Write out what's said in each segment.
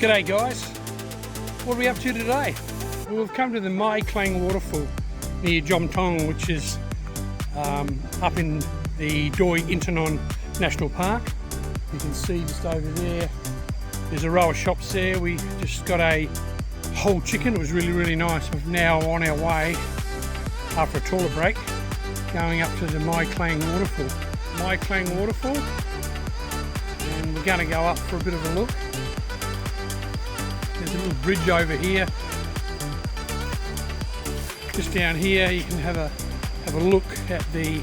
G'day guys, what are we up to today? Well, we've come to the Mae Klang Waterfall near Chom Thong, which is up in the Don Inthanon National Park. You can see just over there, there's a row of shops there. We just got a whole chicken. It was really nice. We're now on our way, after a toilet break, going up to the Mae Klang Waterfall. Mae Klang Waterfall, and we're going to go up for a bit of a look. There's a little bridge over here. Just down here you can have a look at the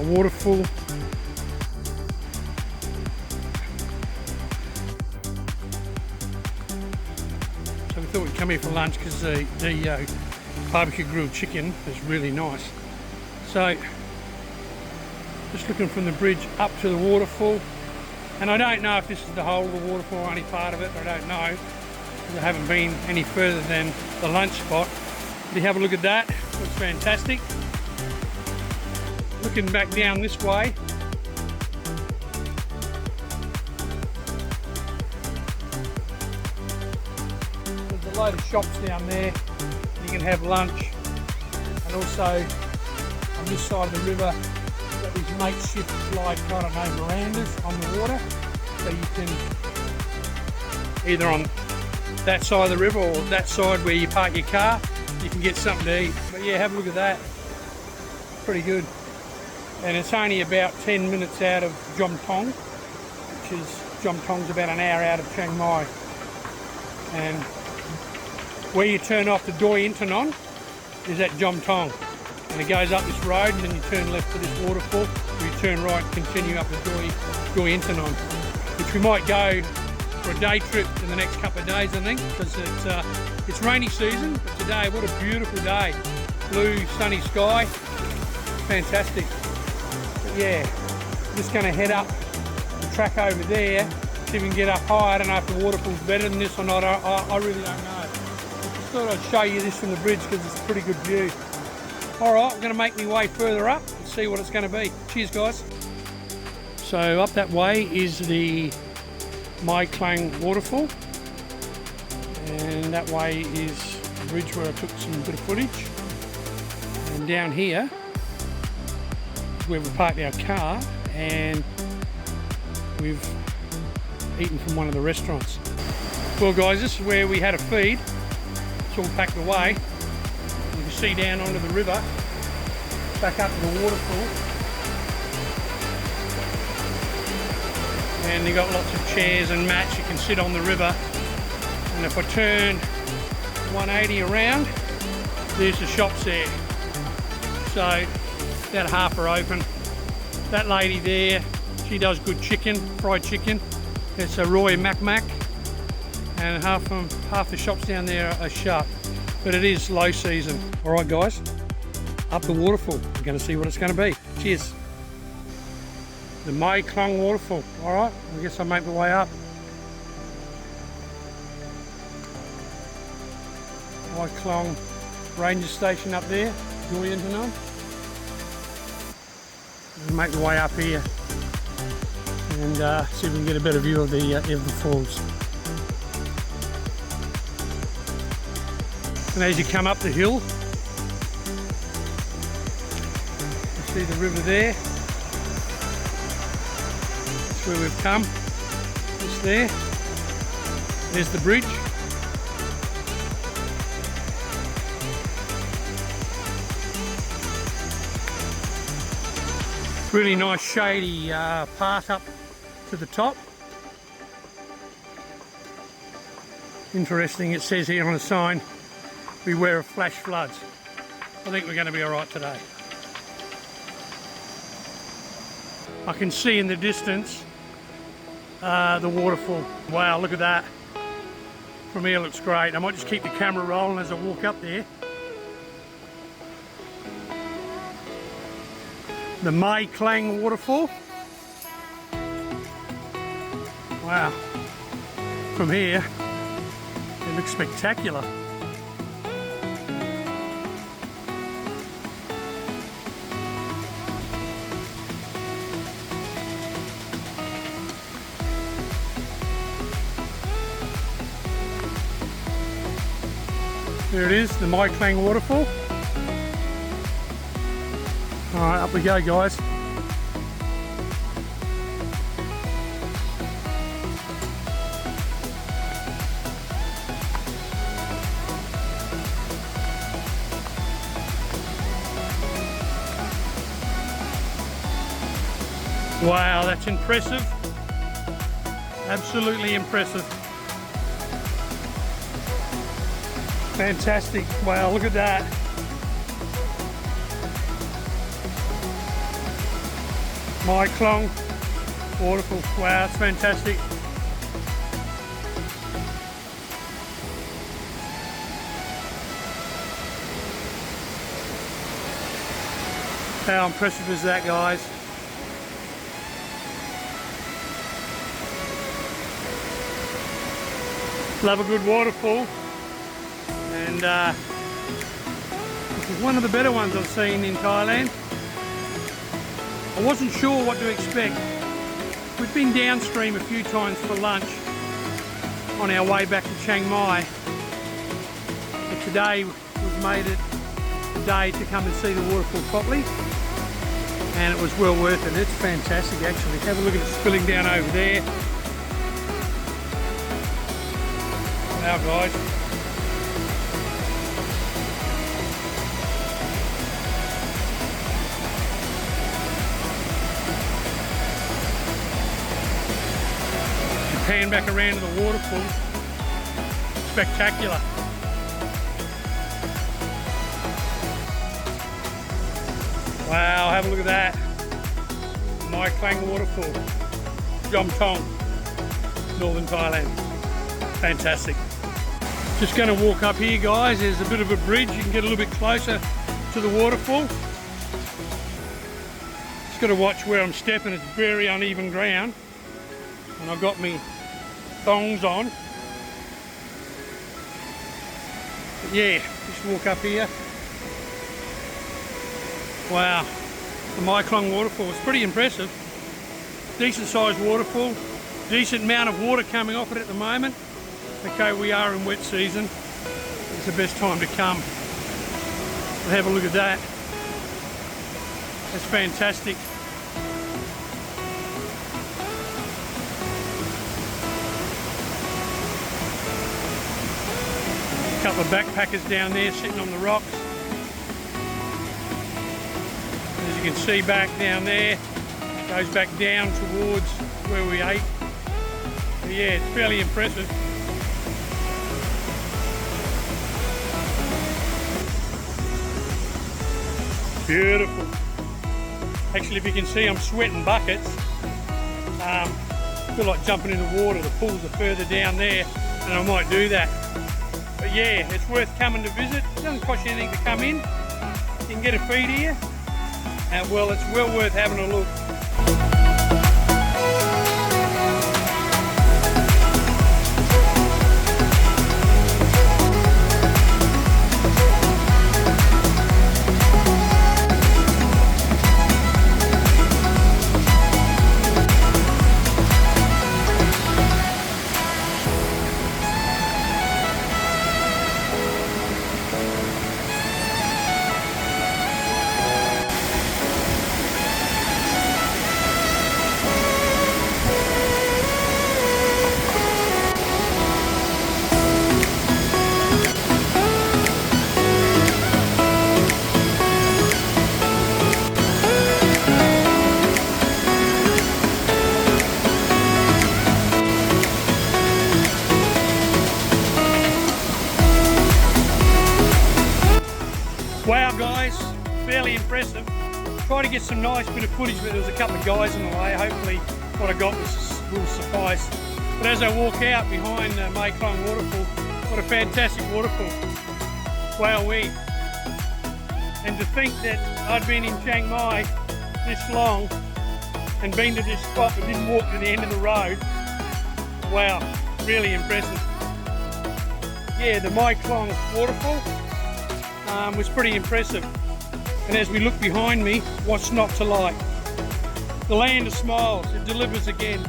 waterfall. So we thought we'd come here for lunch because the barbecue grilled chicken is really nice. So just looking from the bridge up to the waterfall. And I don't know if this is the whole of the waterfall or only part of it, I don't know, because I haven't been any further than the lunch spot. But you have a look at that, looks fantastic. Looking back down this way, there's a load of shops down there. You can have lunch, and also on this side of the river, these makeshift, like, I don't know, verandas on the water, so you can either on that side of the river or that side where you park your car, you can get something to eat. But yeah, have a look at that, pretty good. And it's only about 10 minutes out of Chom Thong, which is, Chom Thong's about an hour out of Chiang Mai. And where you turn off the Don Inthanon is at Chom Thong. And it goes up this road, and then you turn left to this waterfall, or you turn right and continue up the Don Inthanon, which we might go for a day trip in the next couple of days, I think, because it's rainy season. But today, what a beautiful day. Blue, sunny sky, fantastic. But yeah, I'm just going to head up the track over there, see if we can get up high. I don't know if the waterfall's better than this or not, I really don't know. I just thought I'd show you this from the bridge because it's a pretty good view. Alright, I'm going to make my way further up and see what it's going to be. Cheers guys. So up that way is the Mae Klang Waterfall, and that way is the bridge where I took some bit of footage, and down here is where we parked our car and we've eaten from one of the restaurants. Well guys, this is where we had a feed. It's all packed away. You can see down onto the river, back up to the waterfall, and you've got lots of chairs and mats, you can sit on the river. And if I turn 180 around, there's the shops there. So about half are open. That lady there, she does good chicken, fried chicken. It's a Roy Mac, and half the shops down there are shut. But it is low season. Alright guys, up the waterfall. We're going to see what it's going to be. Cheers. The Mae Klang Waterfall. Alright, I guess I'll make my way up. Mae Klang Ranger Station up there, Don Inthanon. I'll make my way up here and see if we can get a better view of the falls. And as you come up the hill, you see the river there. That's where we've come. Just there. There's the bridge. Really nice shady path up to the top. Interesting, it says here on the sign, beware of flash floods. I think we're going to be alright today. I can see in the distance the waterfall. Wow, look at that. From here looks great. I might just keep the camera rolling as I walk up there. The Mae Klang Waterfall. Wow. From here, it looks spectacular. There it is, the Mae Klang Waterfall. Alright, up we go, guys. Wow, that's impressive. Absolutely impressive. Fantastic. Wow, look at that. Mae Klang Waterfall. Wow, it's fantastic. How impressive is that, guys? Love a good waterfall, and this is one of the better ones I've seen in Thailand. I wasn't sure what to expect. We've been downstream a few times for lunch on our way back to Chiang Mai, but today we've made it a day to come and see the waterfall properly, and it was well worth it. It's fantastic actually. Have a look at it spilling down over there. Wow, guys. Pan back around to the waterfall. Spectacular. Wow, have a look at that. Mae Klang Waterfall. Chom Thong Northern Thailand. Fantastic. Just going to walk up here, guys. There's a bit of a bridge. You can get a little bit closer to the waterfall. Just got to watch where I'm stepping. It's very uneven ground. And I've got my thongs on. But yeah, just walk up here. Wow, the Mae Klang Waterfall. It's pretty impressive. Decent sized waterfall. Decent amount of water coming off it at the moment. Okay, we are in wet season. It's the best time to come. But have a look at that. That's fantastic. A couple of backpackers down there sitting on the rocks. As you can see back down there, goes back down towards where we ate. But yeah, it's fairly impressive. Beautiful. Actually, if you can see, I'm sweating buckets. I feel like jumping in the water. The pools are further down there, and I might do that. But yeah, it's worth coming to visit. It doesn't cost you anything to come in. You can get a feed here, and well, it's well worth having a look. Wow, guys, fairly impressive. Try to get some nice bit of footage, but there was a couple of guys in the way. Hopefully what I got will suffice. But as I walk out behind Mae Klang Waterfall, what a fantastic waterfall. Wowee. And to think that I'd been in Chiang Mai this long and been to this spot but didn't walk to the end of the road. Wow, really impressive. Yeah, the Mae Klang Waterfall was pretty impressive. And as we look behind me, what's not to like? The land of smiles, it delivers again.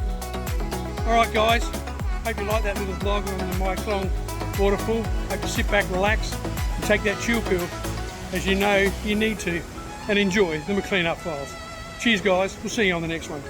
Alright guys, hope you like that little vlog on the Mae Klang Waterfall. Hope you sit back, relax, and take that chill pill, as you know you need to, and enjoy the Mae Klang Up Falls. Cheers guys, we'll see you on the next one.